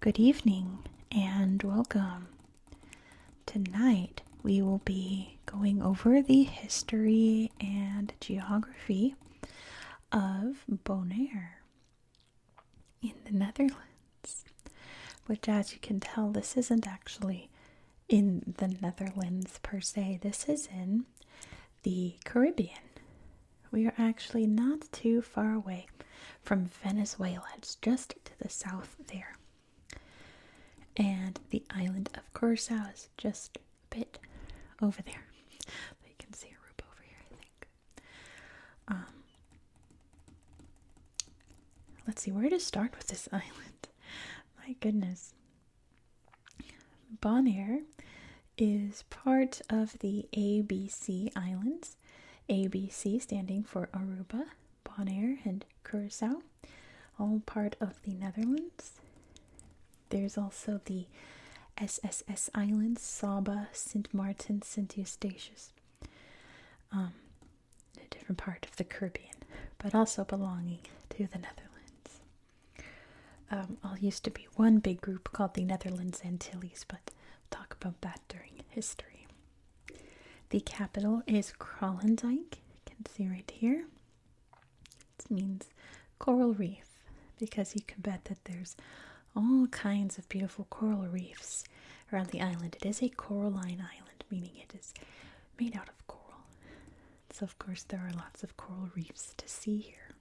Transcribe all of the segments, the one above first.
Good evening and welcome. Tonight we will be going over the history and geography of Bonaire in the Netherlands, which, as you can tell, this isn't actually in the Netherlands per se. This is in the Caribbean. We are actually not too far away from Venezuela. It's just to the south there. And the island of Curacao is just a bit over there. You can see Aruba over here, I think. Let's see where to start with this island. My goodness. Bonaire is part of the ABC Islands. ABC standing for Aruba, Bonaire, and Curacao, all part of the Netherlands. There's also the SSS Islands, Saba, Sint Maarten, Sint Eustatius. A different part of the Caribbean, but also belonging to the Netherlands. All used to be one big group called the Netherlands Antilles, but we'll talk about that during history. The capital is Kralendijk. You can see right here. It means coral reef, because you can bet that there's all kinds of beautiful coral reefs around the island. It is a coralline island, meaning it is made out of coral. So, of course, there are lots of coral reefs to see here.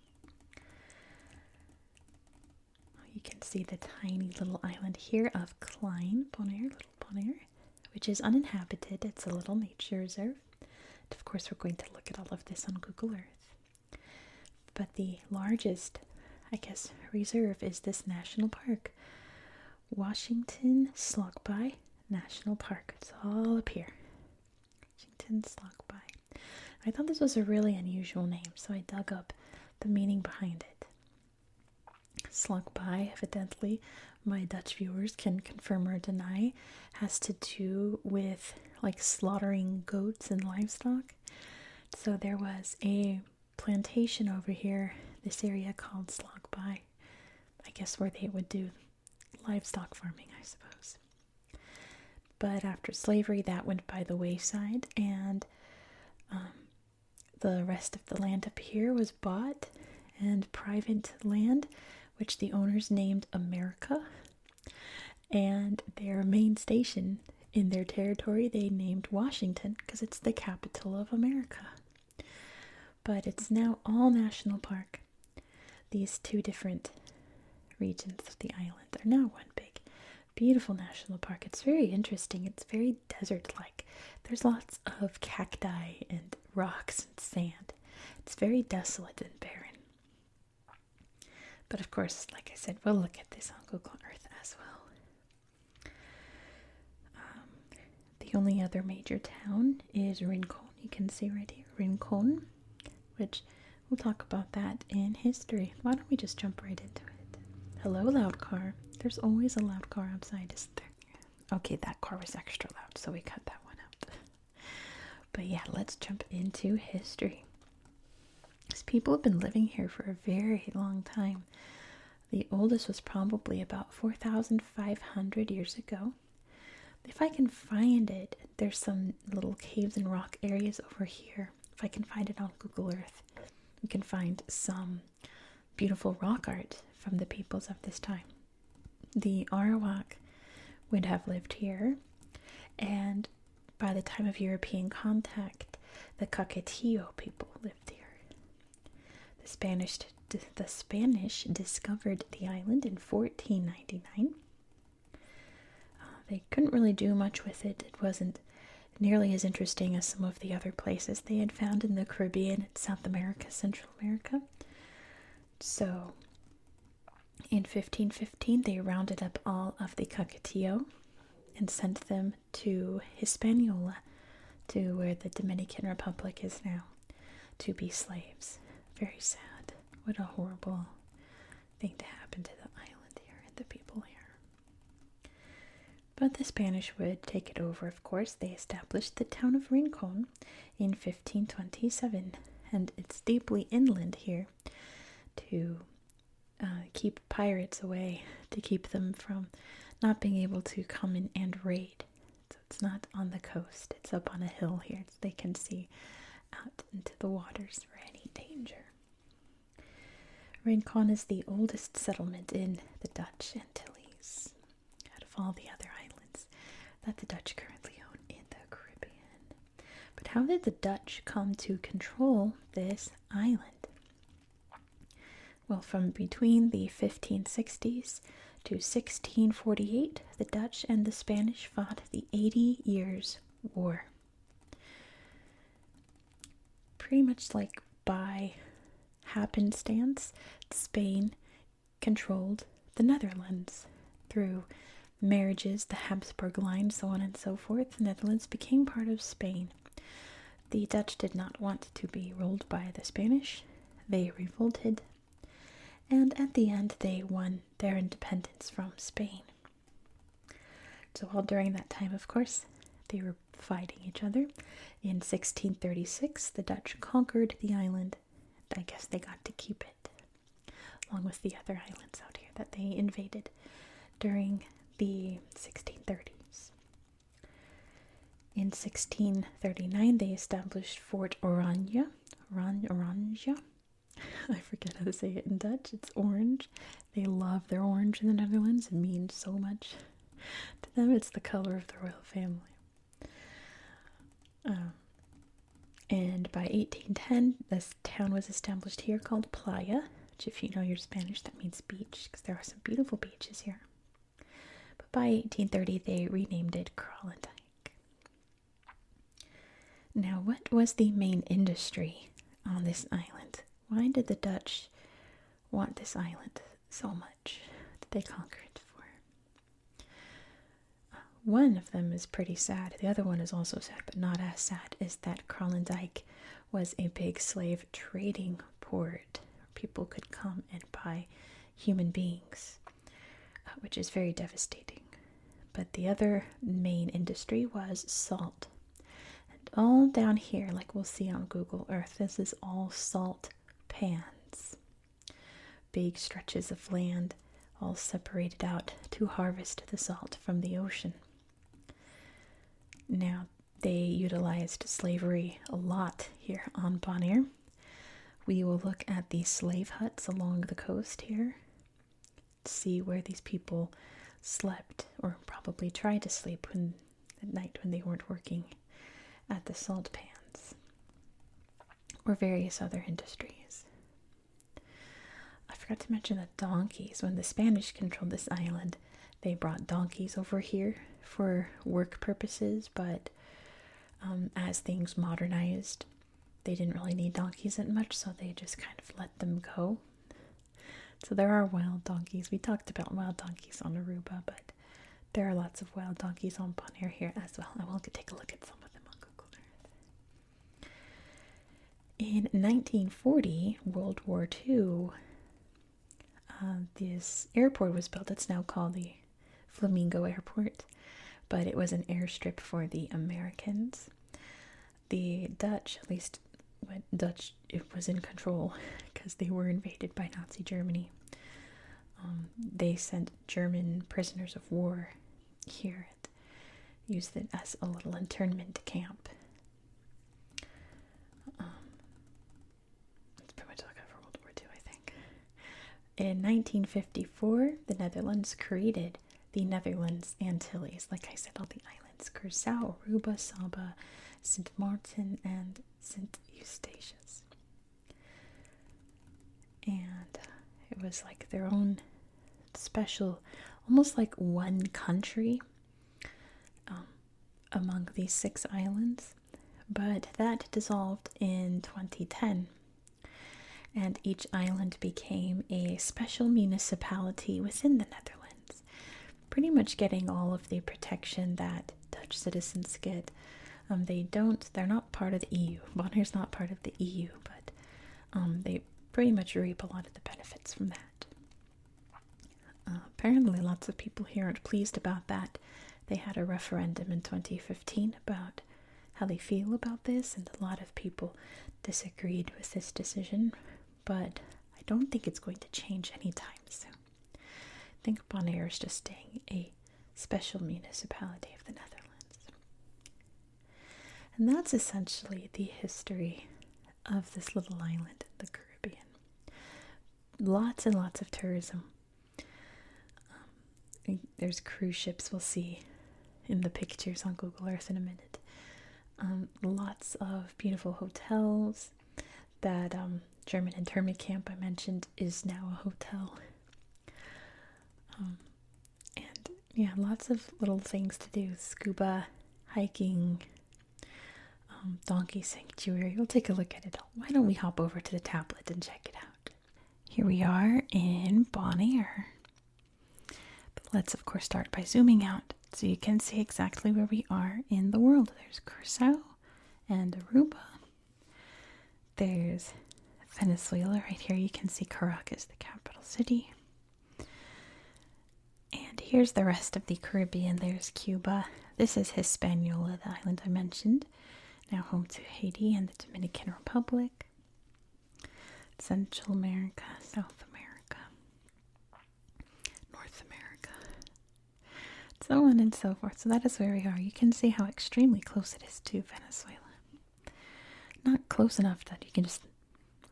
You can see the tiny little island here of Klein Bonaire, Little Bonaire, which is uninhabited. It's a little nature reserve. And of course, we're going to look at all of this on Google Earth. But the largest, reserve is this national park, Washington Slagby National Park. It's all up here. Washington Slagby. I thought this was a really unusual name, so I dug up the meaning behind it. Slagby, evidently, my Dutch viewers can confirm or deny, has to do with like slaughtering goats and livestock. So there was a plantation over here, this area called Slagby, I guess where they would do livestock farming, I suppose. But after slavery, that went by the wayside, and the rest of the land up here was bought, and private land, which the owners named America, and their main station in their territory they named Washington because it's the capital of America. But it's now all national park. These two different regions of the island are now one big, beautiful national park. It's very interesting. It's very desert-like. There's lots of cacti and rocks and sand. It's very desolate and barren. But of course, like I said, we'll look at this on Google Earth as well. The only other major town is Rincon. You can see right here, Rincon, which we'll talk about that in history. Why don't we just jump right into it? Hello, loud car. There's always a loud car outside, isn't there? Okay, that car was extra loud, so we cut that one out. But yeah, let's jump into history. These people have been living here for a very long time. The oldest was probably about 4,500 years ago. If I can find it, there's some little caves and rock areas over here. If I can find it on Google Earth, we can find some beautiful rock art from the peoples of this time. The Arawak would have lived here, and by the time of European contact, the Caquetillo people lived here. The Spanish discovered the island in 1499. They couldn't really do much with it. It wasn't nearly as interesting as some of the other places they had found in the Caribbean, South America, Central America. So, in 1515, they rounded up all of the Caquetillo and sent them to Hispaniola, to where the Dominican Republic is now, to be slaves. Very sad. What a horrible thing to happen to the island here and the people here. But the Spanish would take it over, of course. They established the town of Rincon in 1527, and it's deeply inland here to keep pirates away, to keep them from not being able to come in and raid. So it's not on the coast, it's up on a hill here, so they can see out into the waters for any danger. Rincon is the oldest settlement in the Dutch Antilles, out of all the other islands that the Dutch currently own in the Caribbean. But how did the Dutch come to control this island? Well, from between the 1560s to 1648, the Dutch and the Spanish fought the 80 Years' War. Pretty much like by happenstance, Spain controlled the Netherlands. Through marriages, the Habsburg line, so on and so forth, the Netherlands became part of Spain. The Dutch did not want to be ruled by the Spanish. They revolted, and at the end they won their independence from Spain. So all during that time, of course, they were fighting each other. In 1636, the Dutch conquered the island. I guess they got to keep it, along with the other islands out here that they invaded during the 1630s. In 1639, they established Fort Oranje. Oranje? I forget how to say it in Dutch. It's orange. They love their orange in the Netherlands. It means so much to them. It's the color of the royal family. And by 1810, this town was established here called Playa, which if you know your Spanish, that means beach, because there are some beautiful beaches here. But by 1830, they renamed it Kralendijk. Now, what was the main industry on this island? Why did the Dutch want this island so much? Did they conquer it for? One of them is pretty sad. The other one is also sad, but not as sad, is that Kralendijk was a big slave trading port. People could come and buy human beings, which is very devastating. But the other main industry was salt. And all down here, like we'll see on Google Earth, this is all salt pans. Big stretches of land all separated out to harvest the salt from the ocean. Now, they utilized slavery a lot here on Bonaire. We will look at the slave huts along the coast here, see where these people slept, or probably tried to sleep at night when they weren't working at the salt pans, or various other industries. I forgot to mention the donkeys. When the Spanish controlled this island, they brought donkeys over here for work purposes, but as things modernized, they didn't really need donkeys that much, so they just kind of let them go. So there are wild donkeys. We talked about wild donkeys on Aruba, but there are lots of wild donkeys on Bonaire here as well. I will take a look at some of them on Google Earth. In 1940, World War II, this airport was built. It's now called the Flamingo Airport, but it was an airstrip for the Americans. The Dutch, at least when Dutch it was in control because they were invaded by Nazi Germany. They sent German prisoners of war here and used it as a little internment camp. That's pretty much like for World War II, I think. In 1954, the Netherlands created the Netherlands Antilles. Like I said, all the islands: Curaçao, Aruba, Saba, St. Martin, and St. Eustatius. And it was like their own special, almost like one country among these 6 islands. But that dissolved in 2010. And each island became a special municipality within the Netherlands, pretty much getting all of the protection that Dutch citizens get. They're not part of the EU. Bonaire's not part of the EU, but they pretty much reap a lot of the benefits from that. Apparently lots of people here aren't pleased about that. They had a referendum in 2015 about how they feel about this, and a lot of people disagreed with this decision, but I don't think it's going to change anytime soon. I think Bonaire is just staying a special municipality of the Netherlands. And that's essentially the history of this little island in the Caribbean. Lots and lots of tourism. There's cruise ships we'll see in the pictures on Google Earth in a minute. Lots of beautiful hotels. That German internment camp I mentioned is now a hotel. And yeah, lots of little things to do. Scuba, hiking, donkey sanctuary. We'll take a look at it all. Why don't we hop over to the tablet and check it out? Here we are in Bonaire. But let's of course start by zooming out so you can see exactly where we are in the world. There's Curacao and Aruba. There's Venezuela right here. You can see Caracas, the capital city. And here's the rest of the Caribbean. There's Cuba. This is Hispaniola, the island I mentioned. Now home to Haiti and the Dominican Republic. Central America, South America, North America, so on and so forth. So that is where we are. You can see how extremely close it is to Venezuela. Not close enough that you can just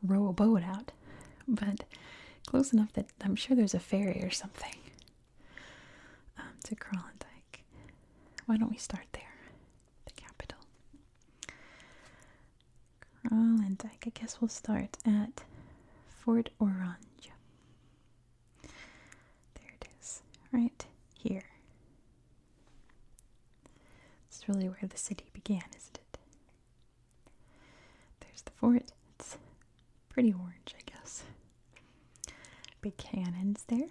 row a boat out, but close enough that I'm sure there's a ferry or something to Kralendijk. Why don't we start there, the capital? Kralendijk. I guess we'll start at Fort Orange. There it is, right here. It's really where the city began, isn't it? There's the fort. It's pretty orange, I guess. Big cannons there.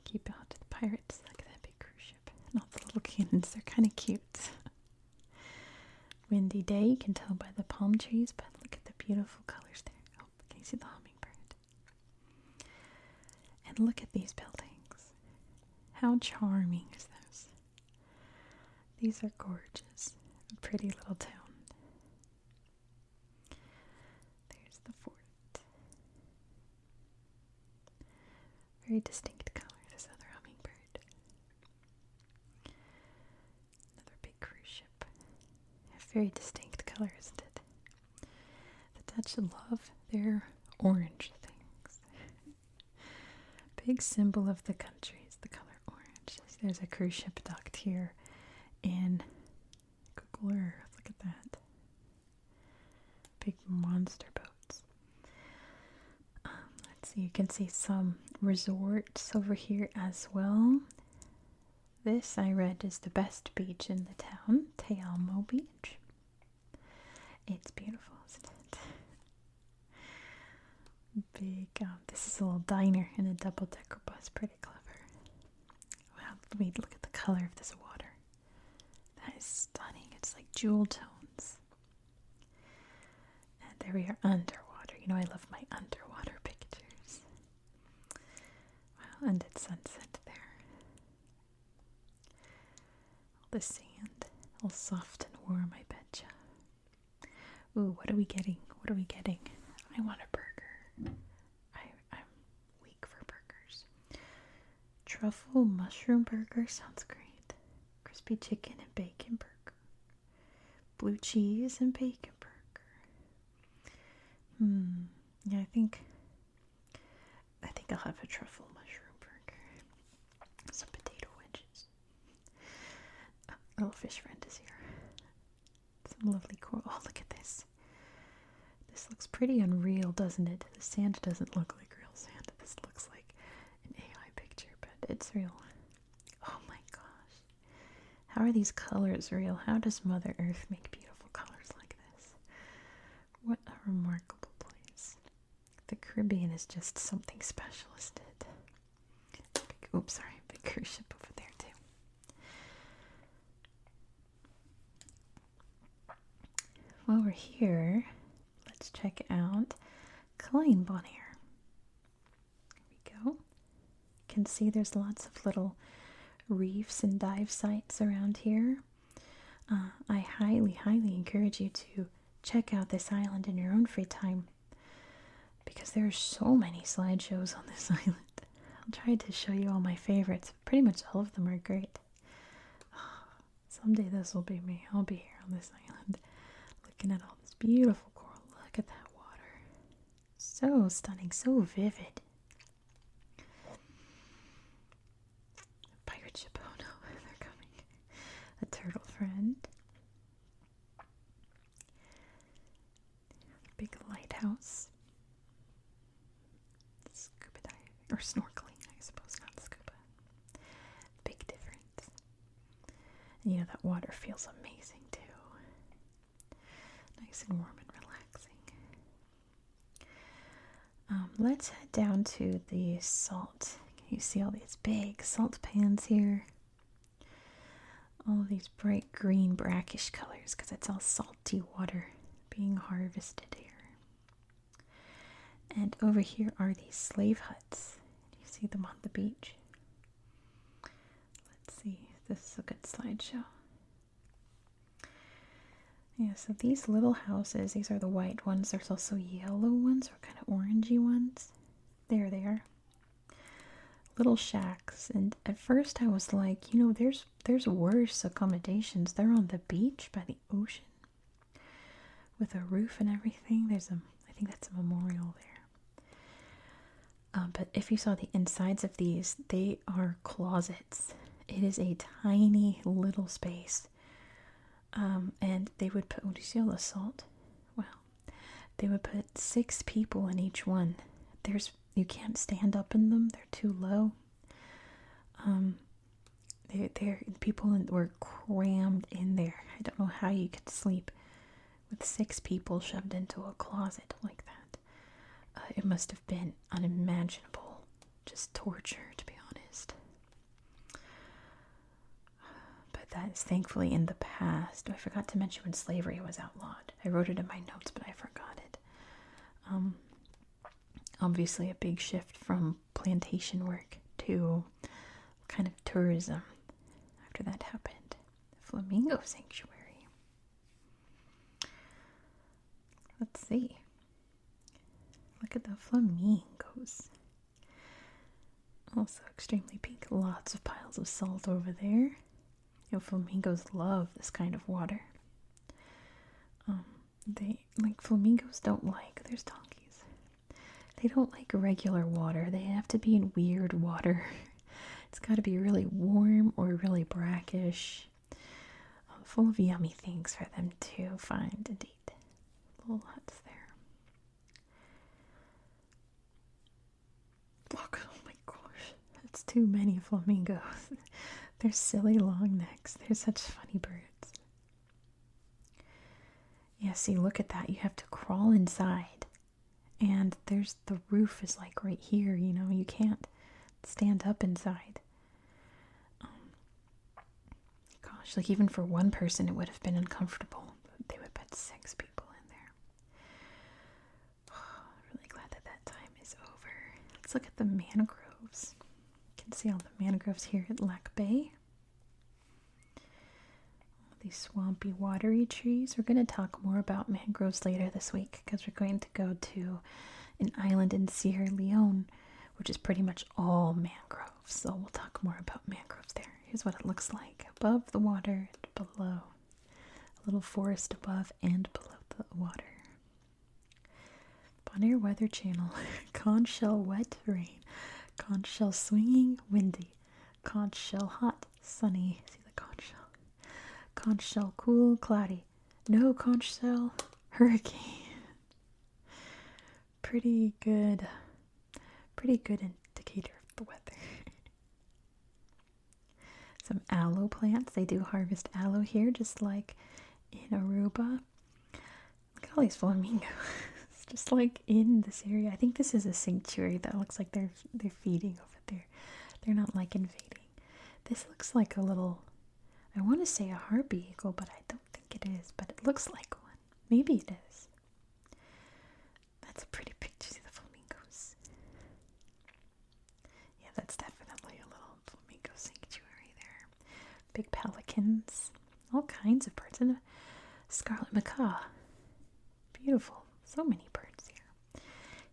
Keep out the pirates. Look at that big cruise ship. Not the little cannons. They're kind of cute. Windy day. You can tell by the palm trees, but look at the beautiful colors there. Oh, can you see the hummingbird? And look at these buildings. How charming is this? These are gorgeous. A pretty little town. There's the fort. Very distinct color, this other hummingbird. Another big cruise ship. A very distinct color, isn't it? The Dutch love their orange things. Big symbol of the country is the color orange. There's a cruise ship docked here in Google Earth. Look at that. Big monster boats. Let's see, you can see some resorts over here as well. This I read is the best beach in the town, Te Amo Beach. It's beautiful, isn't it? Big, this is a little diner in a double-decker bus. Pretty clever. Wow, wait, look at the color of this water. That is stunning. It's like jewel tones. And there we are underwater. You know, I love my underwater pictures. Wow, and it's sunset there. All the sand, all soft and warm, I betcha. Ooh, what are we getting? What are we getting? I want a burger. I'm weak for burgers. Truffle mushroom burger sounds great. Crispy chicken and bacon burger. Blue cheese and bacon burger. Yeah, I think I'll have a truffle mushroom burger. Some potato wedges. Oh, little fish friend is here. Some lovely coral. Oh, look at this. This looks pretty unreal, doesn't it? The sand doesn't look like real sand. This looks like an AI picture, but it's real. Oh my gosh. How are these colors real? How does Mother Earth make beautiful colors like this? What a remarkable place. The Caribbean is just something special, isn't it? Oops, sorry. Big cruise ship over there, too. While we're here, let's check out Klein Bonaire. There we go. You can see there's lots of little reefs and dive sites around here. I highly, highly encourage you to check out this island in your own free time. because there are so many slideshows on this island. I'll try to show you all my favorites. Pretty much all of them are great. Someday this will be me. I'll be here on this island looking at all this beautiful coral. Look at that water. So stunning, so vivid. Pirate ship, oh no, they're coming. A turtle friend. Big lighthouse. Scuba diving, or snorkeling, I suppose, not scuba. Big difference. And that water feels amazing too. Nice and warm and relaxing. Let's head down to the salt. You see all these big salt pans here. All of these bright green, brackish colors because it's all salty water being harvested here. And over here are these slave huts. You see them on the beach. Let's see, this is a good slideshow. Yeah, so these little houses, these are the white ones. There's also yellow ones or kind of orangey ones. There they are. Little shacks. And at first I was like, there's worse accommodations. They're on the beach by the ocean with a roof and everything. I think that's a memorial there. But if you saw the insides of these, they are closets. It is a tiny little space. And they would put, do you see all the salt? Wow. They would put 6 people in each one. You can't stand up in them. They're too low. People were crammed in there. I don't know how you could sleep with 6 people shoved into a closet like that. It must have been unimaginable. Just torture, to be honest. But that is thankfully in the past. I forgot to mention when slavery was outlawed. I wrote it in my notes, but I forgot it. Obviously a big shift from plantation work to kind of tourism after that happened. The flamingo sanctuary. Let's see. Look at the flamingos. Also extremely pink. Lots of piles of salt over there. Flamingos love this kind of water. Flamingos don't there's donkeys. They don't like regular water. They have to be in weird water. It's got to be really warm or really brackish. Full of yummy things for them to find and eat. Little huts there. Look, oh my gosh. That's too many flamingos. They're silly long necks. They're such funny birds. Yeah, see, look at that. You have to crawl inside. And the roof is like right here, you can't stand up inside. Gosh, even for one person it would have been uncomfortable. They would put 6 people in there. Oh, I'm really glad that time is over. Let's look at the mangroves. You can see all the mangroves here at Lac Bay. These swampy, watery trees. We're going to talk more about mangroves later this week because we're going to go to an island in Sierra Leone, which is pretty much all mangroves. So we'll talk more about mangroves there. Here's what it looks like above the water and below. A little forest above and below the water. Bonaire Weather Channel. Conch shell wet, rain. Conch shell swinging, windy. Conch shell hot, sunny. See the conch shell. Conch shell cool, cloudy. No conch shell, hurricane. Pretty good indicator of the weather. Some aloe plants. They do harvest aloe here, just like in Aruba. Look at all these flamingos. Just like in this area. I think this is a sanctuary that looks like they're feeding over there. They're not invading. This looks like a little, I want to say a harpy eagle, but I don't think it is. But it looks like one. Maybe it is. That's a pretty picture. See the flamingos. Yeah, that's definitely a little flamingo sanctuary there. Big pelicans. All kinds of birds. And a scarlet macaw. Beautiful. So many birds here.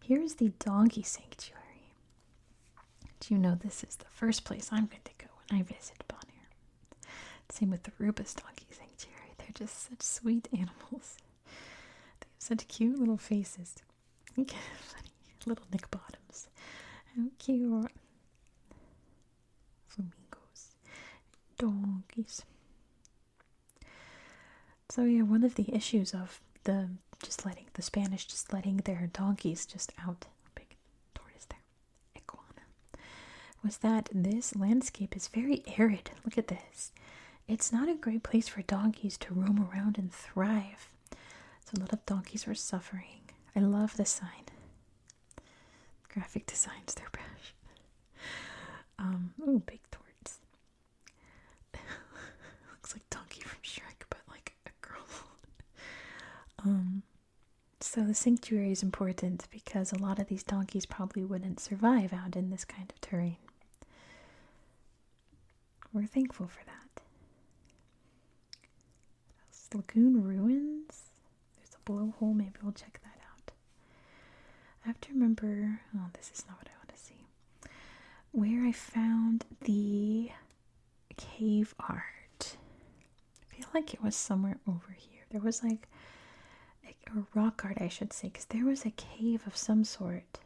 here's the donkey sanctuary. Do you know this is the first place I'm going to go when I visit Bonaire? Same with the Rubus donkey sanctuary. They're just such sweet animals. They have such cute little faces. Funny little Nick Bottoms. How cute. Flamingos. Donkeys. So yeah, one of the issues of the Spanish just letting their donkeys just out, big tortoise there, iguana, was that this landscape is very arid. Look at this. It's not a great place for donkeys to roam around and thrive. So a lot of donkeys were suffering. I love the sign. Graphic designs, they're best. Ooh, big torts. Looks like Donkey from Shrek, but like a girl. So the sanctuary is important because a lot of these donkeys probably wouldn't survive out in this kind of terrain. We're thankful for that. Lagoon ruins. There's a blowhole. Maybe we'll check that out. I have to remember. Oh, this is not what I want to see. Where I found the cave art. I feel like it was somewhere over here. There was like or rock art, I should say, because there was a cave of some sort.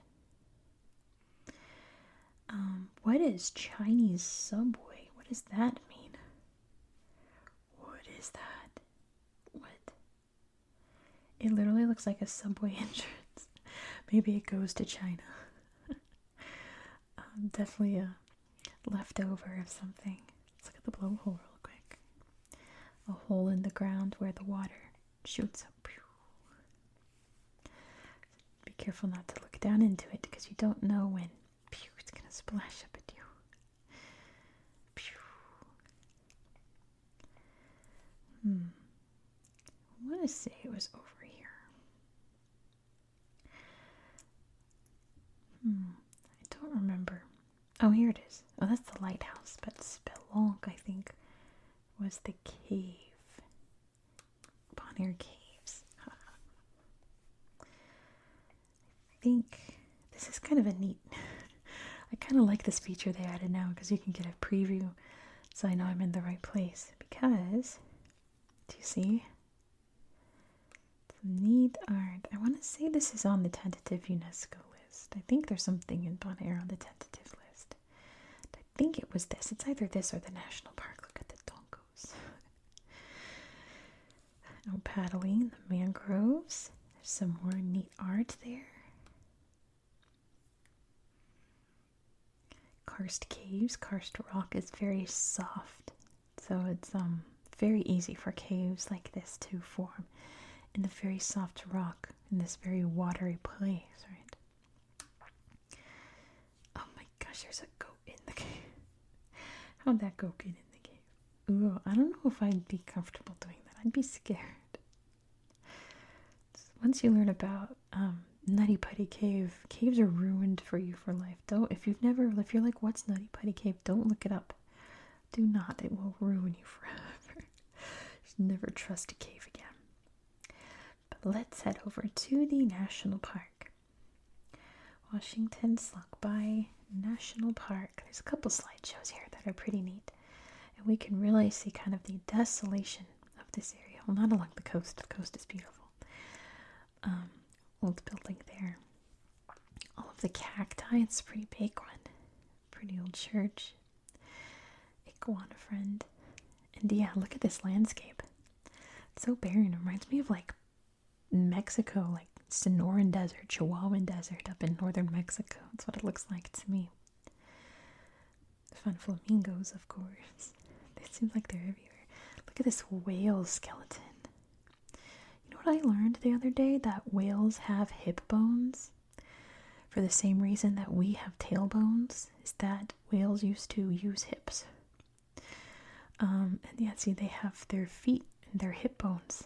What is Chinese subway? What does that mean? What is that? What? It literally looks like a subway entrance. Maybe it goes to China. Definitely a leftover of something. Let's look at the blowhole real quick. A hole in the ground where the water shoots up. Be careful not to look down into it because you don't know when it's going to splash up at you. I want to say it was over here. I don't remember. Oh, here it is. Oh, that's the lighthouse. But Spelonk, I think, was the cave. Bonaire Caves. I think this is kind of a neat. I kind of like this feature they added now because you can get a preview so I know I'm in the right place. Because, do you see? Some neat art. I want to say this is on the tentative UNESCO list. I think there's something in Bonaire on the tentative list. I think it was this. It's either this or the national park. Look at the donkos. No paddling, the mangroves. There's some more neat art there. Karst caves. Karst rock is very soft, so it's very easy for caves like this to form in the very soft rock in this very watery place, right? Oh my gosh, there's a goat in the cave. How'd that goat get in the cave? Ooh, I don't know if I'd be comfortable doing that. I'd be scared. Once you learn about Nutty Putty Cave, caves are ruined for you for life. If you're like, what's Nutty Putty Cave? Don't look it up. Do not. It will ruin you forever. Just never trust a cave again. But let's head over to the national park. Washington Slugbye National Park. There's a couple slideshows here that are pretty neat. And we can really see kind of the desolation of this area. Well, not along the coast. The coast is beautiful. Old building there. All of the cacti. It's a pretty big one. Pretty old church. Iguana friend. And yeah, look at this landscape. It's so barren. It reminds me of like Mexico, like Sonoran Desert, Chihuahuan Desert up in northern Mexico. That's what it looks like to me. Fun flamingos, of course. They seem like they're everywhere. Look at this whale skeleton. You know what I learned the other day? That whales have hip bones for the same reason that we have tailbones, is that whales used to use hips. And yeah, see, they have their feet and their hip bones.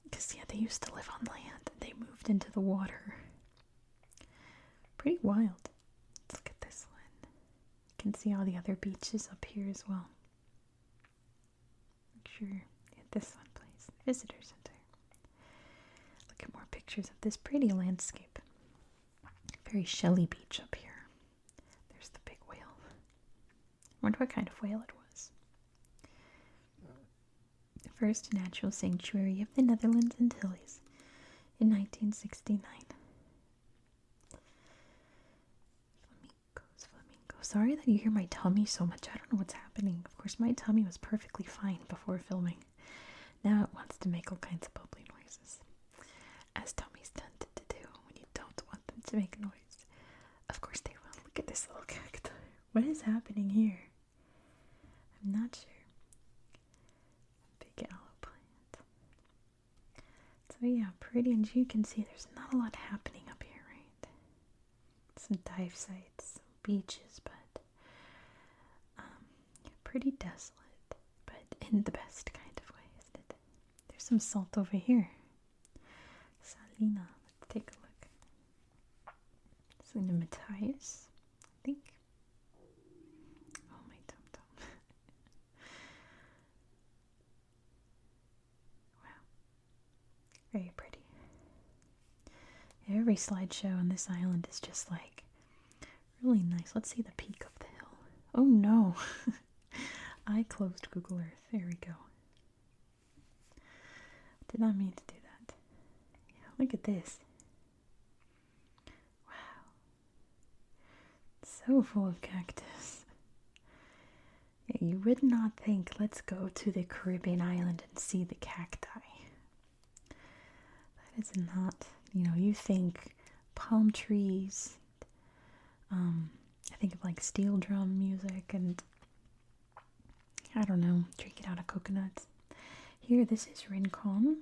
Because, yeah, they used to live on land. They moved into the water. Pretty wild. Let's look at this one. You can see all the other beaches up here as well. Make sure this one, please. Visitor center. Look at more pictures. pictures of this pretty landscape. Very shelly beach up here. There's the big whale. I wonder what kind of whale it was. The first natural sanctuary of the Netherlands Antilles in 1969. Flamingos. Sorry that you hear my tummy so much. I don't know what's happening. Of course, my tummy was perfectly fine before filming. Now it wants to make all kinds of bubbly noises, as tummies tend to do when you don't want them to make noise. Of course they will. Look at this little cacti. What is happening here? I'm not sure. Big aloe plant. So yeah, pretty, and you can see there's not a lot happening up here, right? Some dive sites, some beaches, but pretty desolate, but in the best kind of way, isn't it? There's some salt over here. Salina. Let's take a look. Salina Matthias, I think. Oh, my tum-tum. Wow. Very pretty. Every slideshow on this island is just like really nice. Let's see the peak of the hill. Oh no. I closed Google Earth. There we go. Did not mean to do that. Yeah, look at this. Wow. So full of cactus. Yeah, you would not think, let's go to the Caribbean island and see the cacti. That is not, you think palm trees. I think of like steel drum music and I don't know, drinking out of coconuts. Here, this is Rincon.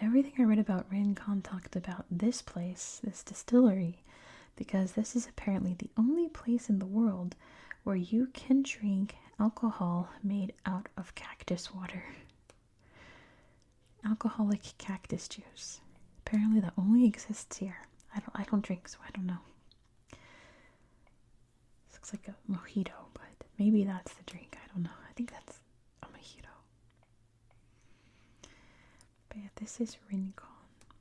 Everything I read about Rincon talked about this place, this distillery, because this is apparently the only place in the world where you can drink alcohol made out of cactus water. Alcoholic cactus juice. Apparently that only exists here. I don't drink, so I don't know. This looks like a mojito, but maybe that's the drink. I don't know. I think that's a mojito. But yeah, this is Rincon,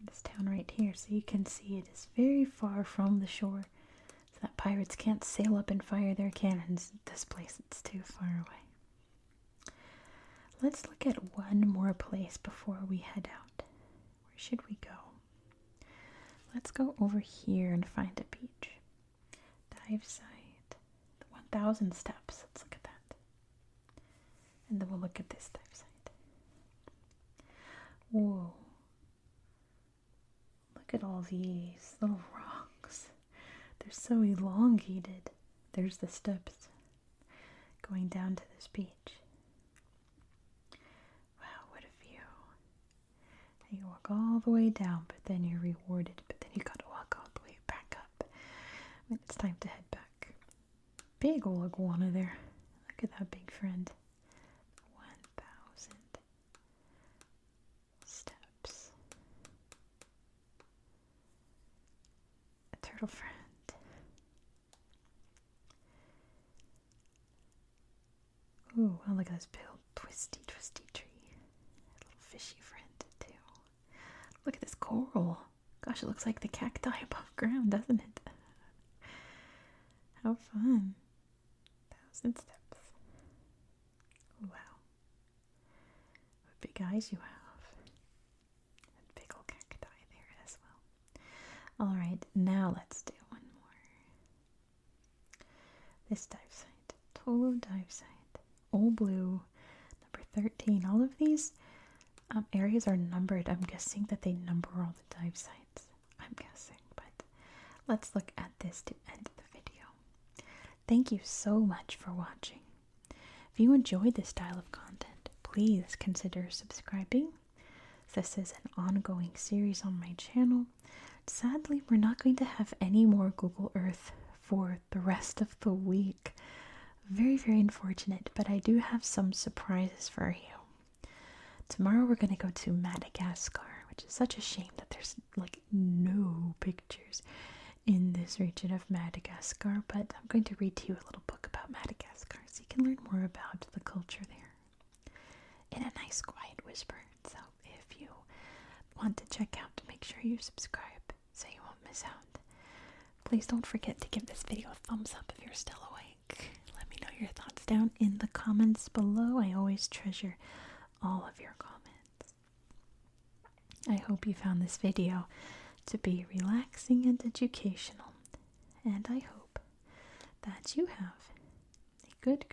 this town right here. So you can see it is very far from the shore, so that pirates can't sail up and fire their cannons. This place, it's too far away. Let's look at one more place before we head out. Where should we go? Let's go over here and find a beach. Dive site. The 1,000 steps. Let's look at that. And then we'll look at this dive site. Whoa. Look at all these little rocks. They're so elongated. There's the steps going down to this beach. Wow, what a view. And you walk all the way down, but then you're rewarded. But then you gotta walk all the way back up when it's time to head back. Big old iguana there. Look at that big friend. 1,000 steps. A turtle friend. Ooh, oh, look at this big twisty tree. A little fishy friend too. Look at this coral. Gosh, it looks like the cacti above ground, doesn't it? How fun. 1,000 steps. Wow. What big eyes you have. And big old cacti there as well. Alright, now let's do one more. This dive site. Tolo dive site. Old Blue. Number 13. All of these areas are numbered. I'm guessing that they number all the dive sites. I'm guessing. But let's look at this to end the video. Thank you so much for watching. If you enjoyed this style of content, please consider subscribing. This is an ongoing series on my channel. Sadly, we're not going to have any more Google Earth for the rest of the week. Very, very unfortunate, but I do have some surprises for you. Tomorrow we're going to go to Madagascar, which is such a shame that there's like no pictures in this region of Madagascar, but I'm going to read to you a little book about Madagascar so you can learn more about the culture there in a nice quiet whisper. So if you want to check out, make sure you subscribe so you won't miss out. Please don't forget to give this video a thumbs up if you're still awake. Let me know your thoughts down in the comments below. I always treasure all of your comments. I hope you found this video to be relaxing and educational. And I hope that you have a good